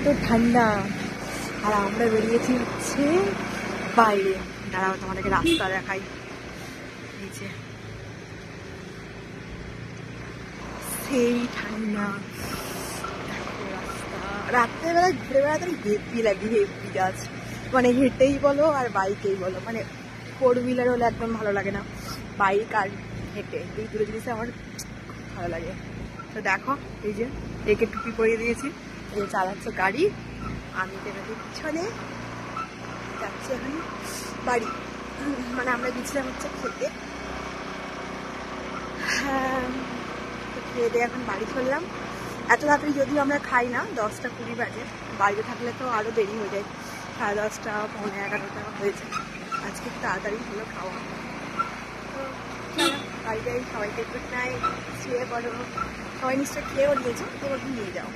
এত ঠান্ডা। আর আমরা বেরিয়েছি হচ্ছে বাইরে। দাঁড়াও তোমাদেরকে রাস্তা দেখাই। নিচে সেই ঠান্ডা, দেখো রাস্তা। রাত্রেবেলা ঘুরে বেড়াতে হেভি লাগে, হেভি গাছ, মানে হেঁটেই বলো আর বাইকেই বলো, মানে ফোর হুইলার হলে একদম ভালো লাগে না, বাইক আর হেঁটে এই দুটো জিনিসে আমার খুব ভালো লাগে। তো দেখো এই যে একে টুপি পরিয়ে দিয়েছি, এই যে চালাচ্ছে গাড়ি, আমি বেরোতে পিছনে যাচ্ছি এখন বাড়ি। মানে আমরা গেছিলাম হচ্ছে খেতে, হ্যাঁ খেয়ে দিয়ে এখন বাড়ি চললাম। এত তাড়াতাড়ি যদিও আমরা খাই না, 10টা 20 বাজে, বাড়িতে থাকলে তো আরও দেরি হয়ে যায়, 10:30 পৌনে 11টা হয়েছে। আজকে তাড়াতাড়ি হলো খাওয়া। তো চলো বাড়ি যাই, সবাইকে গুড নাইট, শুয়ে পড়ো। সবাই নিশ্চয় খেয়েও নিয়েছো, তোমাকে নিয়ে যাও।